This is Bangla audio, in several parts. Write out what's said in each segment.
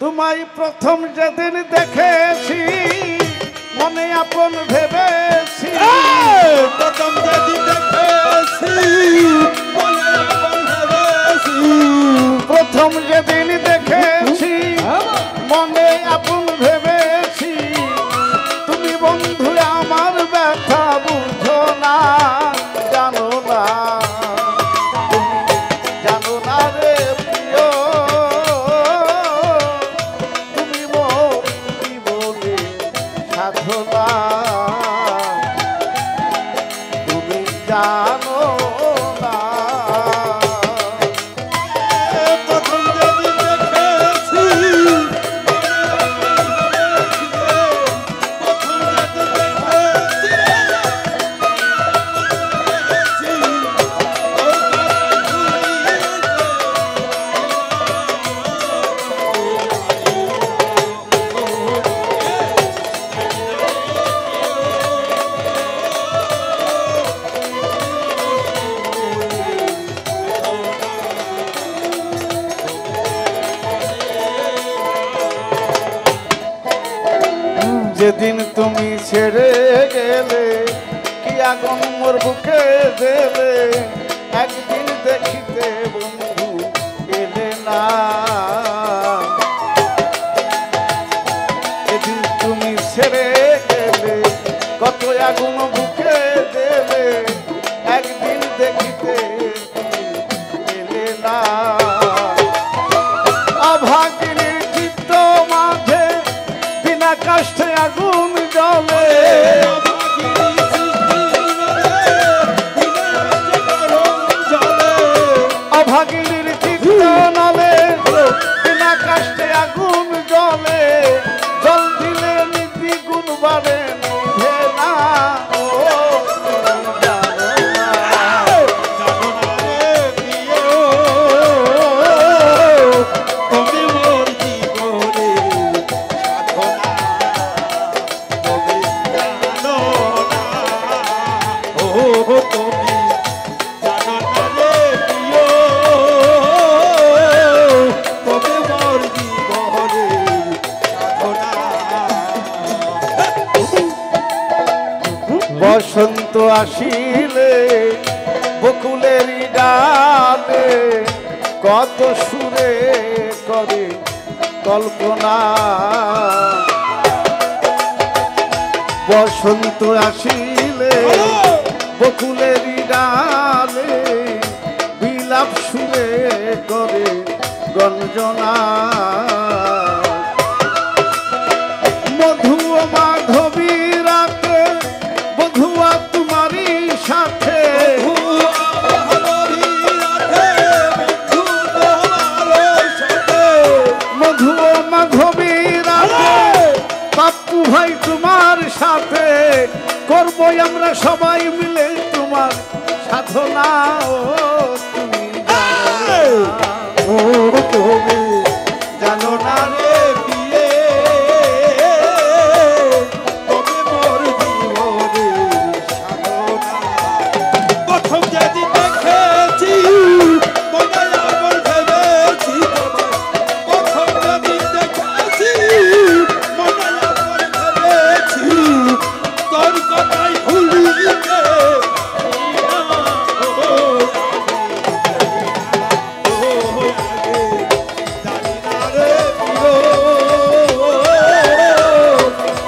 তোমায় প্রথম যেদিন দেখেছি মনে আপন ভেবেছি, প্রথম যেদিন দেখেছি মনে আপন ভেবেছি, প্রথম যেদিন দেখেছি মনে আপন ভেবেছি। তুমি বন্ধু আমার ব্যথা বুঝো না, জানো না, তুমি জানো না রে প্রিয়, তুমি মোর জীবনে সাধনা, তুমি জানো না। প্রথম যেদিন দেখেছি যেদিন তুমি ছেড়ে গেলে কি আগুন মোর বুকে দেবে, একদিন দেখিতে বন্ধু এলে না। যেদিন তুমি ছেড়ে গেলে কত আগুন বুকে দেবে, একদিন দেখিতে এলে না। অভাগিনীর চিত্ত মাঝে বিনা কষ্টে আগুন জ্বলে, অভাগিনীর চিত্ত নলে বিনা কষ্টে আগুন জ্বলে, জল দিলে নীতি গুণ বাড়ে নিভে না। ও জানো না, তুমি মোর জীবনে সাধনা, তুমি জানো না রে প্রিয়, তুমি মোর জীবনে সাধনা। বসন্ত আসিলে বকুলের ডালে কত সুরে করে কল্পনা, বসন্ত আসিলে বকুলের ডালে বিলাপ সুরে করে গঞ্জনা। মধু ও মাধবী রাতে বধুয়া তোমারই সাথে, মধু ও মাধবী রাতে পাপ্পু ভাই তোমার সাথে করবো আমরা সবাই মিলে তোমার সাধনা। ও তুমি জানো না রে বিয়ে, তুমি মোর জীবনে সাধনা। প্রথম যেদিন দেখেছি মনে আপন ভেবেছি, প্রথম যেদিন দেখেছি মনে আপন ভেবেছি, তোর কথাই ভুলিতে জানি না রে প্রিয়,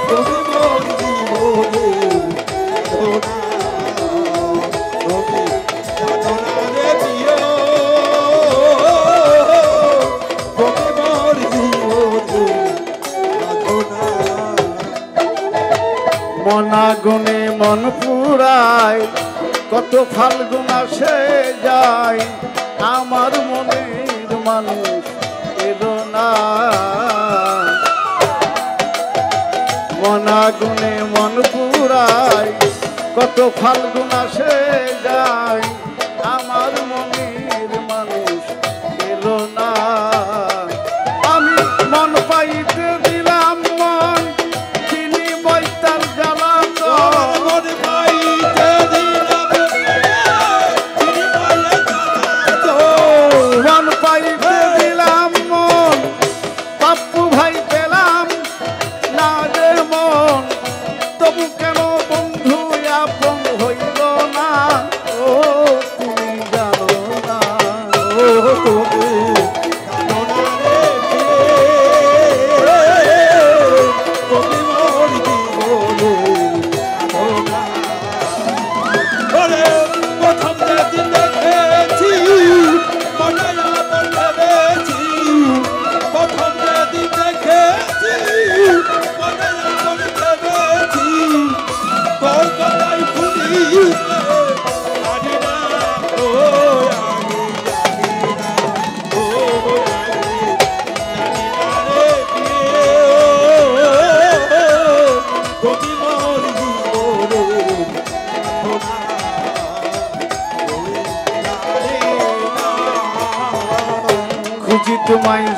তুমি মোর জীবনে সাধনা, তুমি জানো না রে প্রিয়, তুমি মোর জীবনে সাধনা। মনাগুনে মন পুরায় কত ফাল্গুন আসে যায়, আমার মনের মানুষ এলো না। মনাগুনে মন পুরায় কত ফাল্গুন আসে যায়, আমার মনের মানুষ এলো না। আমি মন পাইতে দিলাম মন বিনিময় তার জ্বালাতন, মন পাইতে দিলাম মন পাইতে দিলাম মন পাপ্পু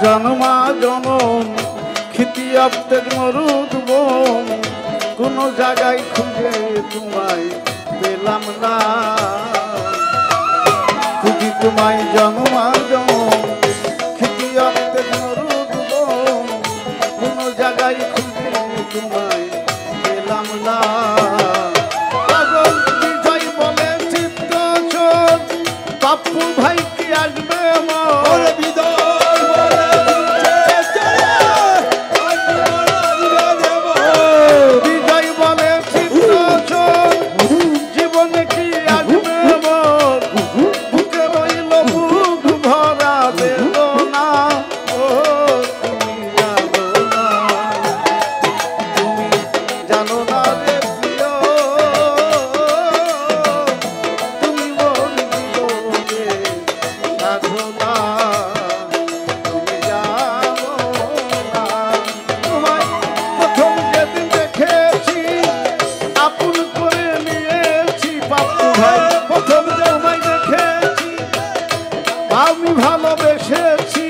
জন্মা জনম খ্যাতি আপ্তের মরুদ বন কোনো জায়গায় খুঁজে তোমায় পেলাম না খুঁজি তোমায় জন্মা জনম খ্যাতি আপ্তের মরুদ বন কোনো জায়গায় খুঁজে তোমায় পেলাম না পাগল বিজয় বলে চিত্ত চোর বাপু ভাই কি আসবে মন ওরে বিদায় বলে বিজয় বলে চিত্ত চোর জীবনে কি আসবে মন বুকে রইল বুক ভরা বেদনা ও তুমি জানো না রে প্রিয় তুমি মোর জীবনে সাধনা তুমি জানো না তোমায় প্রথম যেদিন দেখেছি আপন করে নিয়েছি বাপু ভাই প্রথম তোমায় দেখেছি আমি ভালোবেসেছি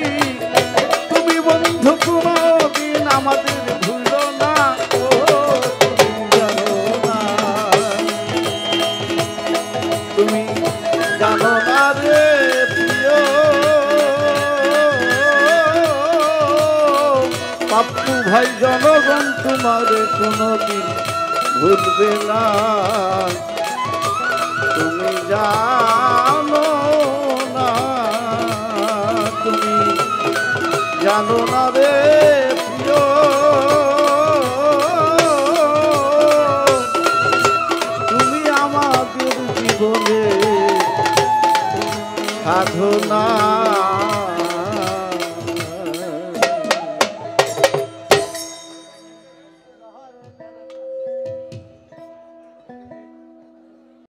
তুমি বন্ধু কোনদিন আমাদের ভুলো না ও তুমি জানো না তুমি জানো না রে প্রিয় বাপু ভাই জনগণ তোমারে কোনদিন ভুলবে না তুমি জানো না তুমি জানো না রে